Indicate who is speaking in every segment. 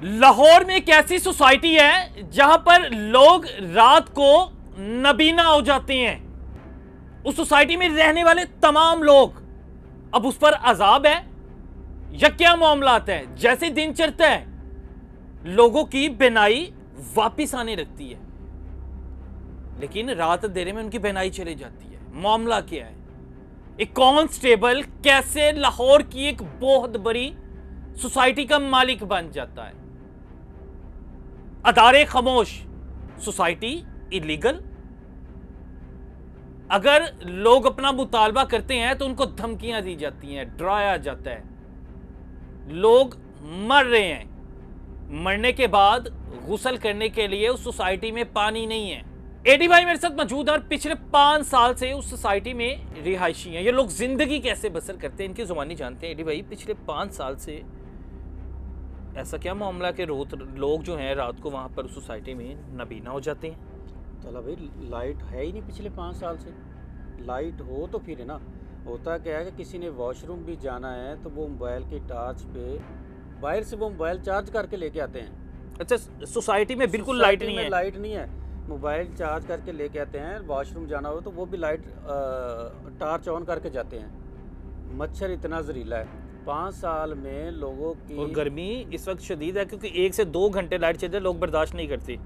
Speaker 1: लाहौर में एक ऐसी सोसाइटी है जहां पर लोग रात को नबीना हो जाते हैं। उस सोसाइटी में रहने वाले तमाम लोग, अब उस पर अजाब है या क्या मामलात है? जैसे दिन चढ़ता है लोगों की बेनाई वापिस आने लगती है, लेकिन रात अंधेरे में उनकी बेनाई चली जाती है। मामला क्या है? एक कांस्टेबल कैसे लाहौर की एक बहुत बड़ी सोसाइटी का मालिक बन जाता है? अदारे खामोश, सोसाइटी इलीगल। अगर लोग अपना मुतालबा करते हैं तो उनको धमकियां दी जाती हैं, डराया जाता है। लोग मर रहे हैं, मरने के बाद गुस्ल करने के लिए उस सोसाइटी में पानी नहीं है। एडी भाई मेरे साथ मौजूद है और पिछले 5 साल से उस सोसाइटी में रिहायशी हैं। ये लोग जिंदगी कैसे बसर करते हैं, इनकी जुबानी जानते हैं। एडी भाई, पिछले 5 साल से ऐसा क्या मामला कि लोग जो हैं रात को वहाँ पर सोसाइटी में नबीना हो जाते हैं?
Speaker 2: चला भाई, लाइट है ही नहीं पिछले 5 साल से। लाइट हो तो फिर है ना, होता क्या है कि किसी ने वॉशरूम भी जाना है तो वो मोबाइल की टॉर्च पे बाहर से वो मोबाइल चार्ज करके लेके आते हैं।
Speaker 1: अच्छा, सोसाइटी में बिल्कुल लाइट नहीं है?
Speaker 2: लाइट नहीं है, मोबाइल चार्ज करके लेके आते हैं। वॉशरूम जाना हो तो वो भी लाइट टॉर्च ऑन करके जाते हैं। मच्छर इतना जहरीला है। 5 साल में लोगों की, और
Speaker 1: गर्मी इस वक्त शदीद है क्योंकि 1 से 2 घंटे लाइट चलती है, लोग बर्दाश्त नहीं करते।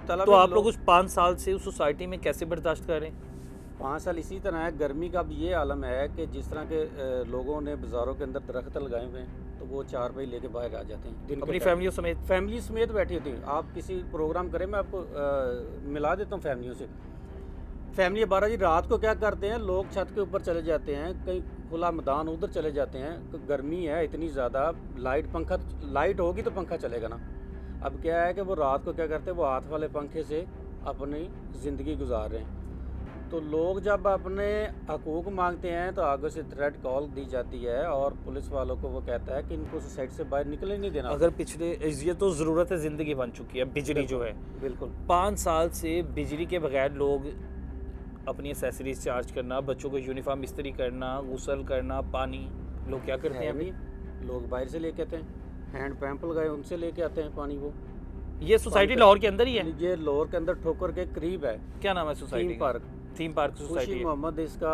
Speaker 1: तो आप लोग उस 5 साल से उस सोसाइटी में कैसे बर्दाश्त कर रहे हैं?
Speaker 2: 5 साल इसी तरह है। गर्मी का भी ये आलम है कि जिस तरह के लोगों ने बाज़ारों के अंदर दरख्त लगाए हुए हैं तो वो 4 बजे लेके बाहर आ जाते हैं दिन
Speaker 1: अपनी फैमिली समेत
Speaker 2: बैठी होती हैं। आप किसी प्रोग्राम करें, मैं आपको मिला देता हूँ फैमिलियों से। फैमिली 12 जी रात को क्या करते हैं, लोग छत के ऊपर चले जाते हैं, कहीं खुला मैदान उधर चले जाते हैं। तो गर्मी है इतनी ज़्यादा, लाइट होगी तो पंखा चलेगा ना। अब क्या है कि वो रात को क्या करते हैं, वो हाथ वाले पंखे से अपनी ज़िंदगी गुजार रहे हैं। तो लोग जब अपने हकूक़ मांगते हैं तो आगे से थ्रेट कॉल दी जाती है और पुलिस वालों को वो कहता है कि इनको सोसाइटी से बाहर निकलने नहीं देना।
Speaker 1: अगर पिछले, ये तो ज़रूरत है ज़िंदगी बन चुकी है, बिजली जो है।
Speaker 2: बिल्कुल
Speaker 1: 5 साल से बिजली के बगैर लोग अपनी एसेसरीज चार्ज करना, बच्चों को यूनिफॉर्म इस्त्री करना, गुस्ल करना, पानी, लोग क्या करते हैं अभी?
Speaker 2: लोग बाहर से लेके आते हैं, हैंड पंप लगाए उनसे लेके आते हैं पानी। वो
Speaker 1: ये सोसाइटी लाहौर के अंदर ही है?
Speaker 2: ये लाहौर के अंदर ठोकर के करीब है।
Speaker 1: क्या नाम है सोसाइटी? थीम पार्क सोसाइटी है।
Speaker 2: मोहम्मद इसका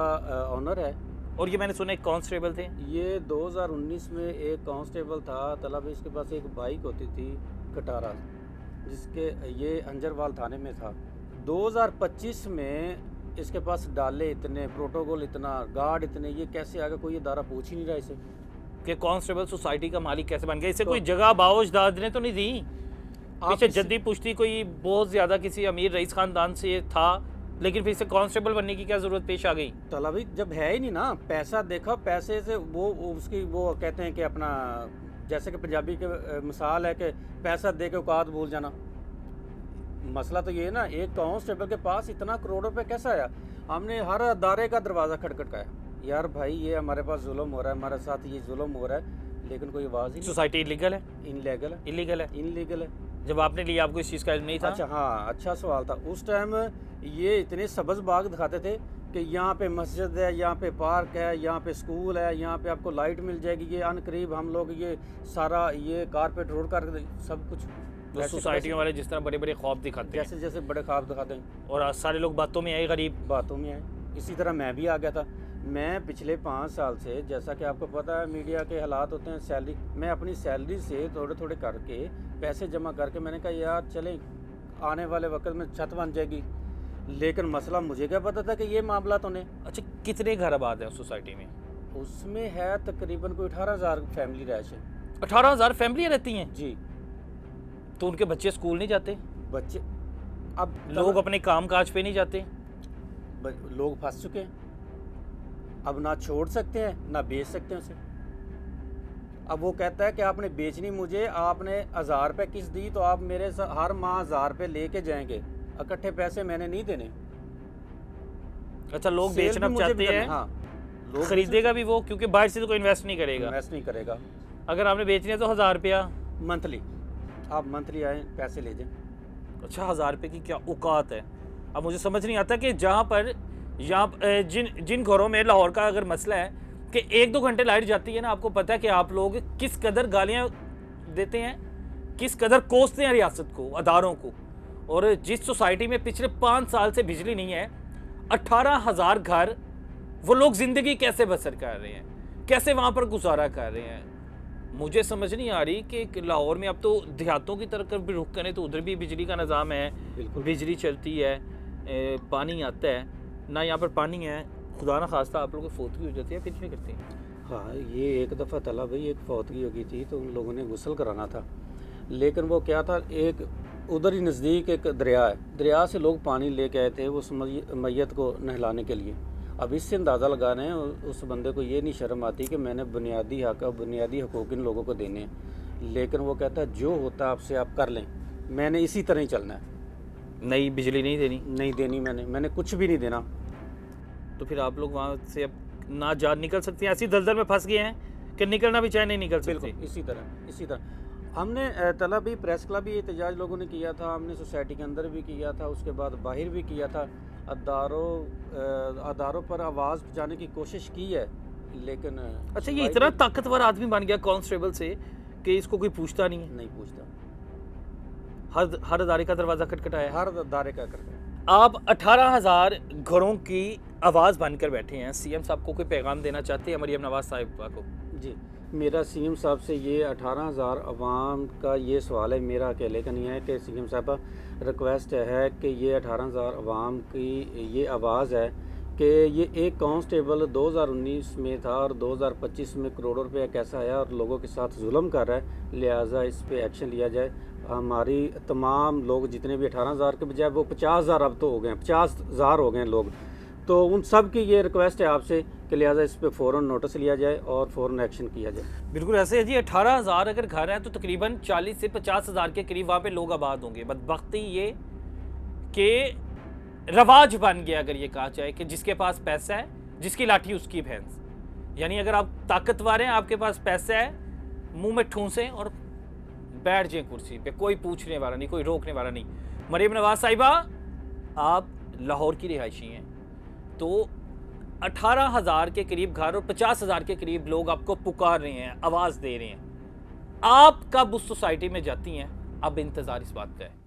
Speaker 2: ऑनर है।
Speaker 1: और ये मैंने सुना एक कांस्टेबल थे।
Speaker 2: ये 2019 में एक कांस्टेबल था। तलब इसके पास एक बाइक होती थी कटारा, जिसके ये अंजरवाल थाने में था। 2025 में इसके पास डाले इतने, प्रोटोकॉल इतना, गार्ड इतने, ये कैसे आगे कोई इदारा पूछ ही नहीं रहा इसे
Speaker 1: कि कांस्टेबल सोसाइटी का मालिक कैसे बन गया। इसे कोई जगह बाओजदाद ने तो नहीं दी? पीछे जद्दी पुश्ती कोई बहुत ज़्यादा किसी अमीर रईस खानदान से था, लेकिन फिर से कांस्टेबल बनने की क्या ज़रूरत पेश आ गई?
Speaker 2: तला भाई, जब है ही नहीं ना, पैसा देखा, पैसे से वो उसकी वो कहते हैं कि अपना, जैसे कि पंजाबी के मिसाल है कि पैसा दे के औकात भूल जाना। मसला तो ये है ना, एक कांस्टेबल के पास इतना करोड़ रुपए कैसा आया? हमने हर अदारे का दरवाज़ा खटखटाया, यार भाई ये हमारे पास जुल्म हो रहा है, हमारे साथ ये जुल्म हो रहा है, लेकिन कोई आवाज़ ही नहीं।
Speaker 1: सोसाइटी इलीगल है?
Speaker 2: इनलीगल है।
Speaker 1: जब आपने लिया आपको इस चीज़ का इल्म नहीं था?
Speaker 2: अच्छा हाँ, अच्छा सवाल था। उस टाइम ये इतने सब्ज़ बाग दिखाते थे कि यहाँ पे मस्जिद है, यहाँ पे पार्क है, यहाँ पे स्कूल है, यहाँ पे आपको लाइट मिल जाएगी। ये अनकरीब हम लोग ये सारा ये कारपेट रोड कर सब कुछ,
Speaker 1: तो सोसाइटियों वाले जिस तरह बड़े बड़े ख्वाब दिखाते
Speaker 2: हैं, जैसे बड़े ख्वाब दिखाते हैं,
Speaker 1: और सारे लोग बातों में आए, गरीब
Speaker 2: बातों में आए। इसी तरह मैं भी आ गया था। मैं पिछले 5 साल से, जैसा कि आपको पता है मीडिया के हालात होते हैं, सैलरी, मैं अपनी सैलरी से थोड़े थोड़े करके पैसे जमा करके मैंने कहा यार चलें, आने वाले वक्त में छत बन जाएगी। लेकिन मसला मुझे क्या पता था कि ये मामला तो नहीं।
Speaker 1: अच्छा, कितने घर आबाद है उस सोसाइटी में?
Speaker 2: उसमें है तकरीबन कोई 18,000 फैमिली रह।
Speaker 1: 18,000 फैमिली रहती हैं
Speaker 2: जी।
Speaker 1: तो उनके बच्चे स्कूल नहीं जाते?
Speaker 2: बच्चे, अब
Speaker 1: लोग अपने काम काज पे नहीं जाते?
Speaker 2: लोग फंस चुके हैं, अब ना छोड़ सकते हैं ना बेच सकते हैं उसे। अब वो कहता है कि आपने बेचनी मुझे, आपने 1000 रुपये किस्त दी तो आप मेरे हर माह 1000 रुपये लेके जाएंगे, इकट्ठे पैसे मैंने नहीं देने।
Speaker 1: अच्छा, लोग बेचना चाहते हैं।
Speaker 2: हाँ,
Speaker 1: लोग खरीदेगा भी वो, क्योंकि बाहर से तो कोई इन्वेस्ट नहीं करेगा।
Speaker 2: अगर
Speaker 1: आपने बेचनी है तो 1000 रुपया
Speaker 2: मंथली, आप मंथली आए पैसे ले जाएं।
Speaker 1: अच्छा, 1000 रुपये की क्या औकात है? अब मुझे समझ नहीं आता कि जहाँ पर जिन घरों में लाहौर का अगर मसला है कि 1-2 घंटे लाइट जाती है ना, आपको पता है कि आप लोग किस कदर गालियाँ देते हैं किस कदर कोसते हैं रियासत को, अदारों को। और जिस सोसाइटी में पिछले 5 साल से बिजली नहीं है, 18,000 घर, वो लोग जिंदगी कैसे बसर कर रहे हैं, कैसे वहां पर गुजारा कर रहे हैं। मुझे समझ नहीं आ रही कि लाहौर में अब तो देहातों की तरफ भी रुख करें तो उधर भी बिजली का निज़ाम है, बिजली चलती है, पानी आता है ना, यहाँ पर पानी है, खुदा ना खास्ता आप लोगों को फौतगी हो जाती है, फिर क्या करते हैं।
Speaker 2: हाँ, ये एक दफ़ा तला भाई एक फौतगी हो गई थी तो उन लोगों ने गुस्ल कराना था, लेकिन वो क्या था, एक उधर ही नज़दीक एक दरिया है, दरिया से लोग पानी लेके आए थे उस मैयत को नहलाने के लिए। अब इससे अंदाज़ा लगा रहे हैं उस बंदे को ये नहीं शर्म आती कि मैंने बुनियादी हक और बुनियादी हकूक़ इन लोगों को देने हैं, लेकिन वो कहता है जो होता है आपसे आप कर लें, मैंने इसी तरह ही चलना है।
Speaker 1: नई बिजली नहीं देनी,
Speaker 2: मैंने कुछ भी नहीं देना।
Speaker 1: तो फिर आप लोग वहाँ से अब ना जा निकल सकते हैं, ऐसी दलदल में फंस गए हैं कि निकलना भी चाहे नहीं निकल सकते।
Speaker 2: इसी तरह हमने तलब भी प्रेस क्लब भी एहतजाज लोगों ने किया था, हमने सोसाइटी के अंदर भी किया था, उसके बाद बाहर भी किया था, अदारों पर आवाज़ पहुँचाने की कोशिश की है, लेकिन
Speaker 1: अच्छा, ये इतना ताकतवर आदमी बन गया कांस्टेबल से कि इसको कोई पूछता नहीं है।
Speaker 2: नहीं पूछता,
Speaker 1: हर अदारे का दरवाज़ा खटखटाया,
Speaker 2: हर अदारे का करता है।
Speaker 1: आप 18,000 घरों की आवाज़ बनकर बैठे हैं, सीएम साहब को कोई पैगाम देना चाहते हैं मरियम नवाज साहिबा को?
Speaker 2: जी, मेरा सीएम साहब से ये 18,000 अवाम का ये सवाल है, मेरा अकेले का नहीं है, कि सीएम साहबा रिक्वेस्ट है कि ये 18,000 अवाम की ये आवाज़ है कि ये एक कांस्टेबल 2019 में था और 2025 में करोड़ों रुपये कैसा आया और लोगों के साथ जुल्म कर रहा है, लिहाजा इस पे एक्शन लिया जाए। हमारी तमाम लोग जितने भी 18,000 के बजाय वो 50,000 अब तो हो गए हैं, 50,000 हो गए हैं लोग, तो उन सब की ये रिक्वेस्ट है आपसे कि लिहाजा इस पे फ़ौरन नोटिस लिया जाए और फ़ौरन एक्शन किया जाए।
Speaker 1: बिल्कुल ऐसे है जी, 18,000 अगर घर हैं तो तकरीबन 40 से 50,000 के करीब वहाँ पे लोग आबाद होंगे। बदबख्ती ये कि रवाज बन गया, अगर ये कहा जाए कि जिसके पास पैसा है, जिसकी लाठी उसकी भैंस। यानी अगर आप ताकतवर हैं, आपके पास पैसा है, मुंह में ठूंसें और बैठ जाए कुर्सी पे, कोई पूछने वाला नहीं, कोई रोकने वाला नहीं। मरियम नवाज साहिबा, आप लाहौर की रिहायशी हैं, तो 18,000 के करीब घर और 50,000 के करीब लोग आपको पुकार रहे हैं, आवाज़ दे रहे हैं। आप कब उस सोसाइटी में जाती हैं, अब इंतज़ार इस बात का है।